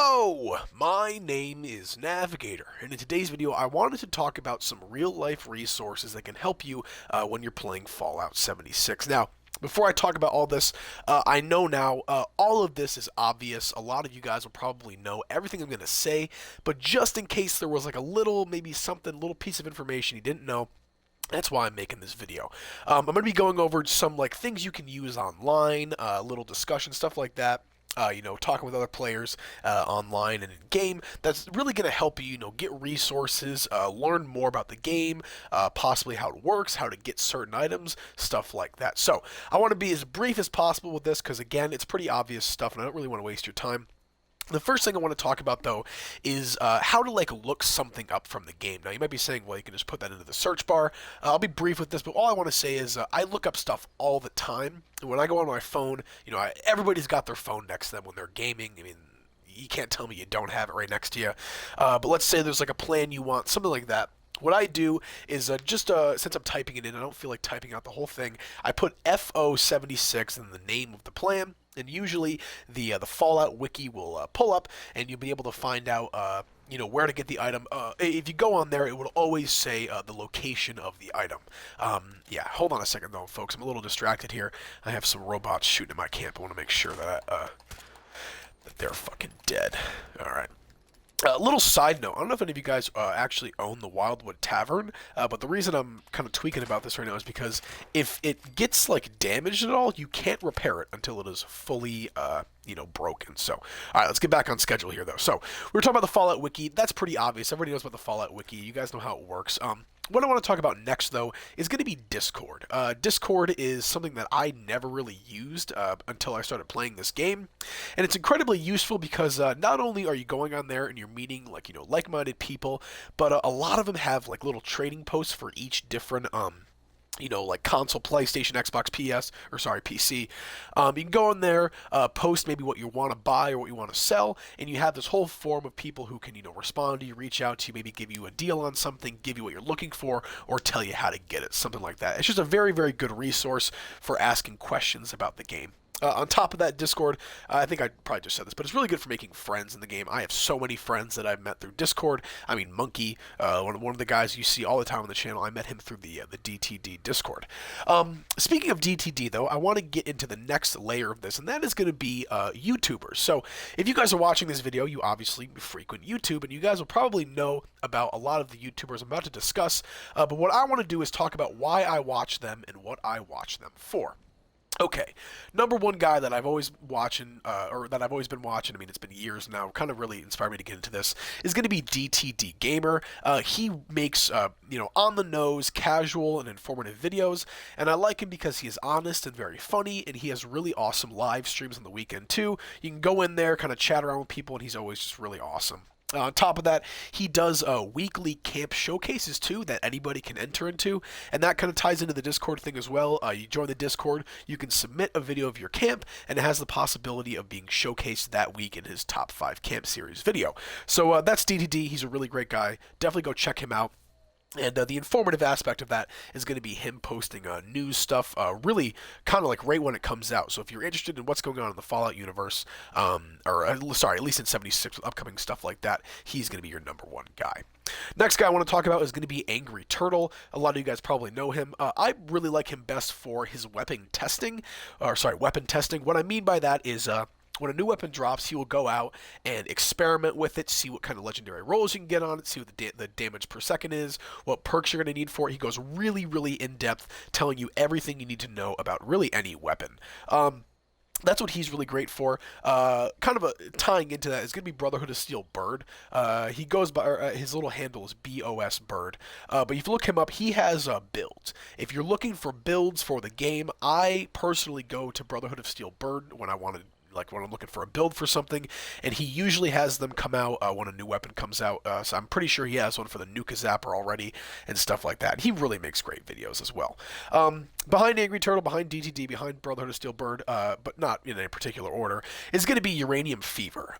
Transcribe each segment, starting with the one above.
Hello, my name is Navigator, and in today's video I wanted to talk about some real-life resources that can help you when you're playing Fallout 76. Now, before I talk about all this, I know now all of this is obvious. A lot of you guys will probably know everything I'm going to say, but just in case there was like a little, maybe something, little piece of information you didn't know, that's why I'm making this video. I'm going to be going over some like things you can use online, little discussion, stuff like that. Talking with other players online and in game. That's really going to help you, get resources, learn more about the game, possibly how it works, how to get certain items, stuff like that. So I want to be as brief as possible with this because, again, it's pretty obvious stuff, and I don't really want to waste your time. The first thing I want to talk about, though, is how to, look something up from the game. Now, you might be saying, well, you can just put that into the search bar. I'll be brief with this, but all I want to say is I look up stuff all the time. And when I go on my phone, everybody's got their phone next to them when they're gaming. I mean, you can't tell me you don't have it right next to you. But let's say there's, a plan you want, something like that. What I do is since I'm typing it in, I don't feel like typing out the whole thing. I put FO76 in the name of the plan, and usually the Fallout wiki will pull up, and you'll be able to find out where to get the item. If you go on there, it will always say the location of the item. Yeah, hold on a second though, folks. I'm a little distracted here. I have some robots shooting at my camp. I want to make sure that that they're fucking dead. All right. Little side note, I don't know if any of you guys actually own the Wildwood Tavern, but the reason I'm kind of tweaking about this right now is because if it gets, damaged at all, you can't repair it until it is fully, broken. So, alright, let's get back on schedule here, though. So, we were talking about the Fallout Wiki. That's pretty obvious. Everybody knows about the Fallout Wiki. You guys know how it works. What I want to talk about next, though, is going to be Discord. Discord is something that I never really used until I started playing this game, and it's incredibly useful because not only are you going on there and you're meeting, like-minded people, but a lot of them have, little trading posts for each different, console, PlayStation, Xbox, PC. You can go in there, post maybe what you want to buy or what you want to sell, and you have this whole forum of people who can, respond to you, reach out to you, maybe give you a deal on something, give you what you're looking for, or tell you how to get it, something like that. It's just a very, very good resource for asking questions about the game. On top of that, Discord, I think I probably just said this, but it's really good for making friends in the game. I have so many friends that I've met through Discord. I mean, Monkey, one of the guys you see all the time on the channel, I met him through the DTD Discord. Speaking of DTD, though, I want to get into the next layer of this, and that is going to be YouTubers. So if you guys are watching this video, you obviously frequent YouTube, and you guys will probably know about a lot of the YouTubers I'm about to discuss, but what I want to do is talk about why I watch them and what I watch them for. Okay, number one guy that I've always been watching, I mean, it's been years now, kind of really inspired me to get into this, is going to be DTDGamer. He makes, on-the-nose, casual, and informative videos, and I like him because he is honest and very funny, and he has really awesome live streams on the weekend, too. You can go in there, kind of chat around with people, and he's always just really awesome. On top of that, he does weekly camp showcases, too, that anybody can enter into, and that kind of ties into the Discord thing as well. You join the Discord, you can submit a video of your camp, and it has the possibility of being showcased that week in his Top 5 Camp Series video. So that's DTD. He's a really great guy. Definitely go check him out. And the informative aspect of that is going to be him posting news stuff, really kind of right when it comes out. So if you're interested in what's going on in the Fallout universe, at least in 76 with upcoming stuff like that, he's going to be your number one guy. Next guy I want to talk about is going to be AngryTurtle. A lot of you guys probably know him. I really like him best for his weapon testing. What I mean by that is when a new weapon drops, he will go out and experiment with it, see what kind of legendary rolls you can get on it, see what the damage per second is, what perks you're going to need for it. He goes really, really in-depth, telling you everything you need to know about really any weapon. That's what he's really great for. Tying into that is going to be Brotherhood of Steel Bird. He goes by, his little handle is BOS Bird. But if you look him up, he has builds. If you're looking for builds for the game, I personally go to Brotherhood of Steel Bird when I want to when I'm looking for a build for something, and he usually has them come out when a new weapon comes out, so I'm pretty sure he has one for the Nuka Zapper already, and stuff like that. He really makes great videos as well. Behind AngryTurtle, behind DTD, behind Brotherhood of Steel Bird, but not in a particular order, is going to be Uranium Fever.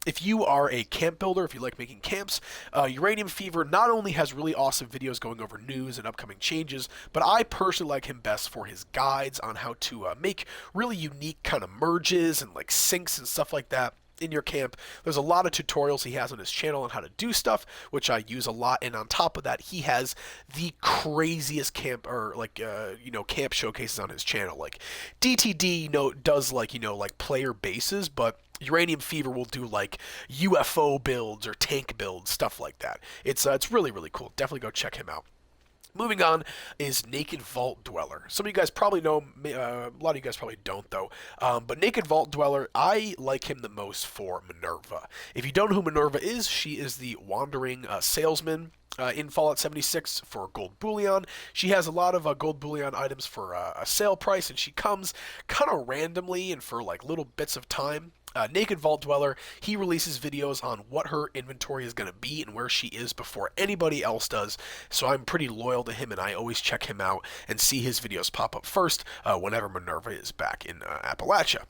If you are a camp builder, if you like making camps, Uranium Fever not only has really awesome videos going over news and upcoming changes, but I personally like him best for his guides on how to make really unique kind of merges and syncs and stuff like that. in your camp. There's a lot of tutorials he has on his channel on how to do stuff, which I use a lot. And on top of that, he has the craziest camp or camp showcases on his channel. Like DTD, does like player bases, but Uranium Fever will do like UFO builds or tank builds, stuff like that. It's really really cool. Definitely go check him out. Moving on is NakedVaultDweller. Some of you guys probably know, a lot of you guys probably don't though, but NakedVaultDweller, I like him the most for Minerva. If you don't know who Minerva is, she is the wandering salesman in Fallout 76 for gold bullion. She has a lot of gold bullion items for a sale price, and she comes kind of randomly and for like little bits of time. NakedVaultDweller, he releases videos on what her inventory is going to be and where she is before anybody else does, so I'm pretty loyal to him and I always check him out and see his videos pop up first whenever Minerva is back in Appalachia.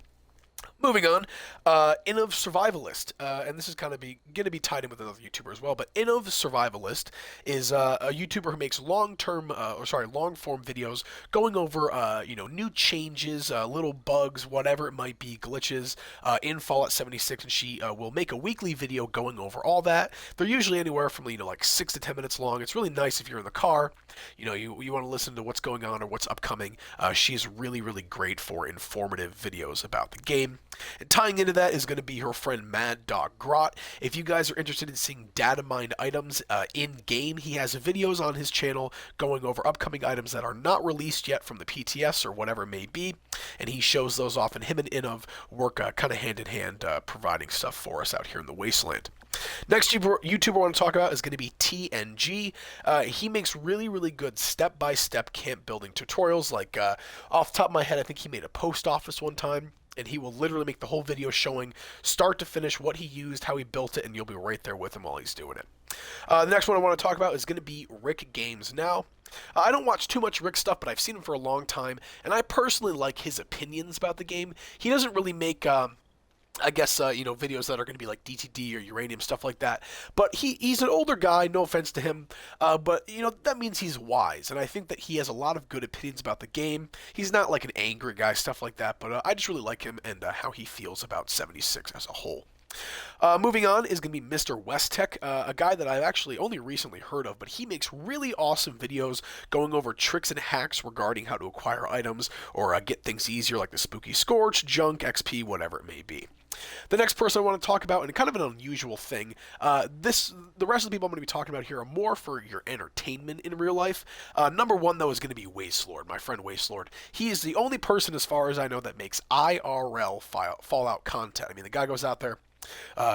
Moving on, InnovSurvivalist, and this is kind of going to be tied in with another YouTuber as well, but InnovSurvivalist is a YouTuber who makes long-form videos going over, new changes, little bugs, whatever it might be, glitches in Fallout 76, and she will make a weekly video going over all that. They're usually anywhere from, like 6 to 10 minutes long. It's really nice if you're in the car, you want to listen to what's going on or what's upcoming. She's really, really great for informative videos about the game. And tying into that is going to be her friend MadDokGrot. If you guys are interested in seeing data mined items in-game, he has videos on his channel going over upcoming items that are not released yet from the PTS or whatever it may be, and he shows those off, and him and Innov work kind of hand-in-hand providing stuff for us out here in the Wasteland. Next YouTuber I want to talk about is going to be TNG. He makes really, really good step-by-step camp building tutorials. Like, off the top of my head, I think he made a post office one time, and he will literally make the whole video showing start to finish what he used, how he built it, and you'll be right there with him while he's doing it. The next one I want to talk about is going to be RickGamesNow. I don't watch too much Rick stuff, but I've seen him for a long time, and I personally like his opinions about the game. He doesn't really make videos that are going to be like DTD or Uranium, stuff like that. But he's an older guy, no offense to him, but, that means he's wise, and I think that he has a lot of good opinions about the game. He's not like an angry guy, stuff like that, but I just really like him and how he feels about 76 as a whole. Moving on is going to be Mr. WestTek, a guy that I've actually only recently heard of, but he makes really awesome videos going over tricks and hacks regarding how to acquire items or get things easier, like the Spooky Scorch, Junk, XP, whatever it may be. The next person I want to talk about, and kind of an unusual thing, the rest of the people I'm going to be talking about here are more for your entertainment in real life. Number one, though, is going to be Wastelord, my friend Wastelord. He is the only person, as far as I know, that makes IRL Fallout content. I mean, the guy goes out there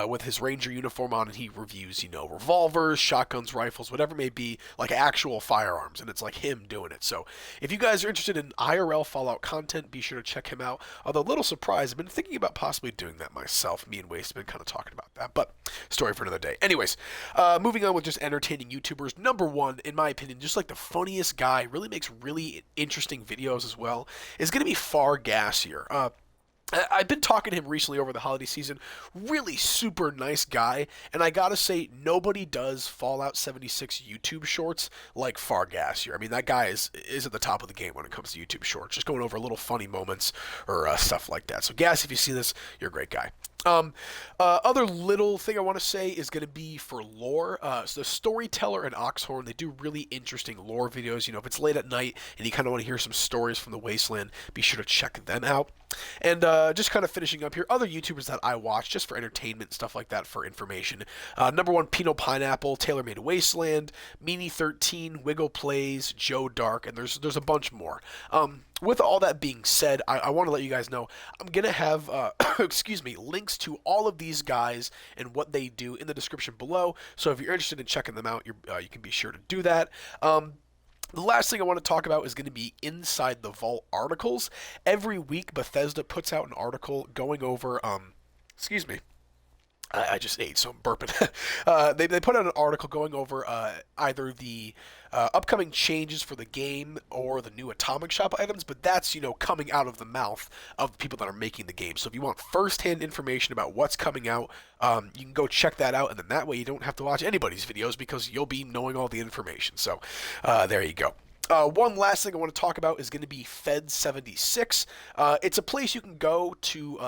with his ranger uniform on, and he reviews, revolvers, shotguns, rifles, whatever it may be, like actual firearms, and it's like him doing it. So if you guys are interested in IRL Fallout content, be sure to check him out. Although, a little surprised, I've been thinking about possibly doing that myself. Me and Waste have been kind of talking about that, but story for another day. Anyways, moving on with just entertaining YouTubers. Number one, in my opinion, just like the funniest guy, really makes really interesting videos as well, is going to be Fargassier. I've been talking to him recently over the holiday season. Really super nice guy, and I gotta say, nobody does Fallout 76 YouTube shorts like Fargassier. I mean, that guy is at the top of the game when it comes to YouTube shorts, just going over little funny moments or stuff like that. So, Gass, if you see this, you're a great guy. Other little thing I want to say is going to be for lore. So the Storyteller and Oxhorn, they do really interesting lore videos. If it's late at night and you kind of want to hear some stories from the Wasteland, be sure to check them out. And just kind of finishing up here, other YouTubers that I watch just for entertainment, stuff like that, for information. Number one, Pinot Pineapple, Taylor Made Wasteland, Meanie13, Wiggle Plays, Joe Dark, and there's a bunch more. With all that being said, I want to let you guys know I'm going to have, links to all of these guys and what they do in the description below. So if you're interested in checking them out, you can be sure to do that. The last thing I want to talk about is going to be Inside the Vault articles. Every week, Bethesda puts out an article going over, I just ate, so I'm burping. They put out an article going over either the upcoming changes for the game or the new Atomic Shop items, but that's, coming out of the mouth of the people that are making the game. So if you want first-hand information about what's coming out, you can go check that out, and then that way you don't have to watch anybody's videos because you'll be knowing all the information. So there you go. One last thing I want to talk about is going to be Fed 76. It's a place you can go to,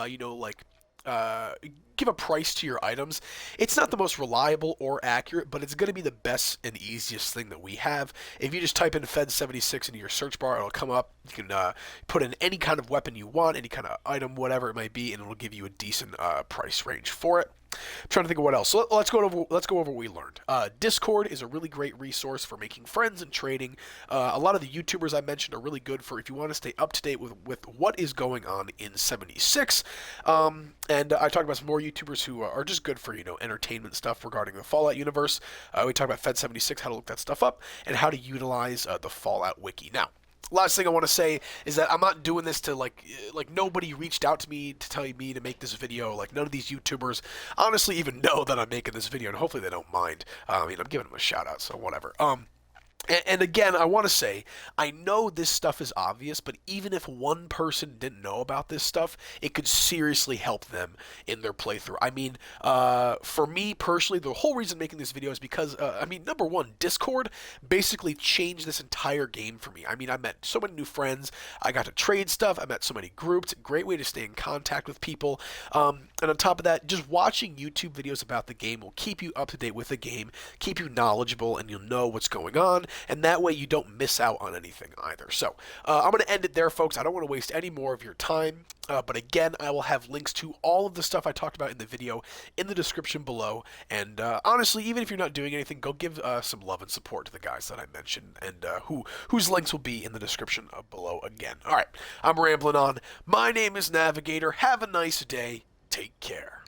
give a price to your items. It's not the most reliable or accurate, but it's going to be the best and easiest thing that we have. If you just type in Fed76 into your search bar, it'll come up. You can put in any kind of weapon you want, any kind of item, whatever it might be, and it'll give you a decent price range for it. I'm trying to think of what else. So let's go over what we learned. Discord is a really great resource for making friends and trading. A lot of the YouTubers I mentioned are really good for if you want to stay up to date with what is going on in 76. And I talked about some more YouTubers who are just good for entertainment stuff regarding the Fallout universe. We talked about Fed76, how to look that stuff up, and how to utilize the Fallout wiki. Now, last thing I want to say is that I'm not doing this to like nobody reached out to me to tell me to make this video. Like, none of these YouTubers honestly even know that I'm making this video, and hopefully they don't mind. I'm giving them a shout out, so whatever. And again, I want to say, I know this stuff is obvious, but even if one person didn't know about this stuff, it could seriously help them in their playthrough. I mean, for me personally, the whole reason making this video is because, number one, Discord basically changed this entire game for me. I mean, I met so many new friends, I got to trade stuff, I met so many groups, great way to stay in contact with people, and on top of that, just watching YouTube videos about the game will keep you up to date with the game, keep you knowledgeable, and you'll know what's going on, and that way you don't miss out on anything either. So I'm going to end it there, folks. I don't want to waste any more of your time, but again, I will have links to all of the stuff I talked about in the video in the description below, and honestly, even if you're not doing anything, go give some love and support to the guys that I mentioned, and whose links will be in the description below again. Alright, I'm rambling on. My name is Navigator. Have a nice day. Take care.